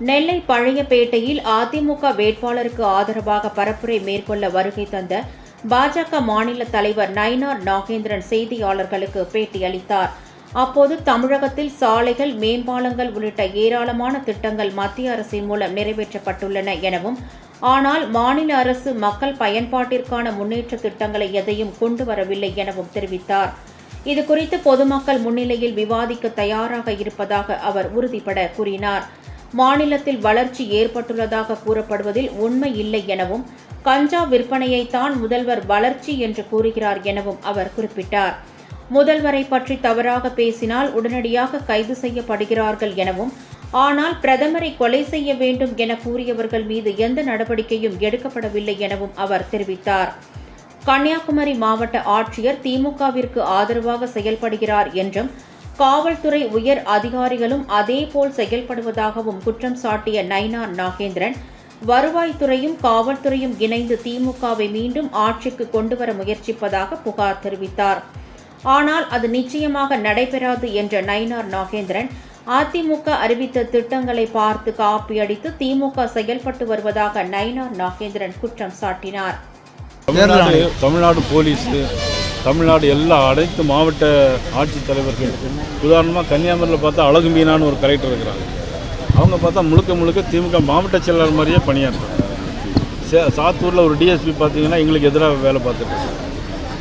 நெல்லை பழையபேட்டையில் அதிமுக வேட்பாளருக்கு ஆதரவாக பரப்புரை மேற்கொள்ள வருகை தந்த பாஜக மாநில தலைவர் நயினார் நாகேந்திரன் செய்தியாளர்களுக்கு பேட்டியளித்தார். அப்போது தமிழகத்தில் சாலைகள், மேம்பாலங்கள் உள்ளிட்ட ஏராளமான திட்டங்கள் மத்திய அரசின் மூலம் நிறைவேற்றப்பட்டுள்ளன எனவும், ஆனால் மாநில அரசு மக்கள் பயன்பாட்டிற்கான முன்னேற்ற திட்டங்களை எதையும் கொண்டு வரவில்லை எனவும் தெரிவித்தார். இதுகுறித்து பொதுமக்கள் முன்னிலையில் விவாதிக்க தயாராக இருப்பதாக அவர் உறுதிபட கூறினார். மாநிலத்தில் வளர்ச்சி ஏற்பட்டுள்ளதாக கூறப்படுவதில் உண்மை இல்லை எனவும், கஞ்சா விற்பனையைத்தான் முதல்வர் வளர்ச்சி என்று கூறுகிறார் எனவும் அவர் குறிப்பிட்டார். முதல்வரை பற்றி தவறாக பேசினால் உடனடியாக கைது செய்யப்படுகிறார்கள் எனவும், ஆனால் பிரதமரை கொலை செய்ய வேண்டும் என கூறியவர்கள் மீது எந்த நடவடிக்கையும் எடுக்கப்படவில்லை எனவும் அவர் தெரிவித்தார். கன்னியாகுமரி மாவட்ட ஆட்சியர் திமுகவிற்கு ஆதரவாக செயல்படுகிறார் என்றும், காவல்துறை உயர் அதிகாரிகளும் அதேபோல் செயல்படுவதாகவும் குற்றம் சாட்டிய நயினார் நாகேந்திரன், வருவாய்த்துறையும் காவல்துறையும் இணைந்து திமுகவை மீண்டும் ஆட்சிக்கு கொண்டுவர முயற்சிப்பதாக புகார் தெரிவித்தார். ஆனால் அது நிச்சயமாக நடைபெறாது என்ற நயினார் நாகேந்திரன், அதிமுக அறிவித்த திட்டங்களை பார்த்து காப்பியடித்து திமுக செயல்பட்டு வருவதாக நயினார் நாகேந்திரன் குற்றம் சாட்டினார். தமிழ்நாடு போலீஸ், தமிழ்நாடு எல்லா அனைத்து மாவட்ட ஆட்சித்தலைவர்கள், உதாரணமாக கன்னியாகுமரியில் பார்த்தா அழகு மீனான்னு ஒரு கலெக்டர் இருக்கிறாங்க. அவங்க பார்த்தா முழுக்க திமுக மாவட்ட செயலாளர் மாதிரியே பணியாற்றுறாங்க. சாத்தூரில் ஒரு டிஎஸ்பி பார்த்தீங்கன்னா எங்களுக்கு எதிராக வேலை பார்த்துட்டு,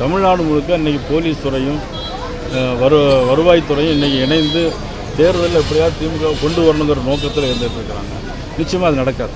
தமிழ்நாடு முழுக்க இன்றைக்கி போலீஸ் துறையும் வருவாய்த்துறையும் இன்றைக்கி இணைந்து தேர்தலில் எப்படியாவது திமுக கொண்டு வரணுங்கிற நோக்கத்தில் இருந்துகிட்டு இருக்கிறாங்க. நிச்சயமாக அது நடக்காது.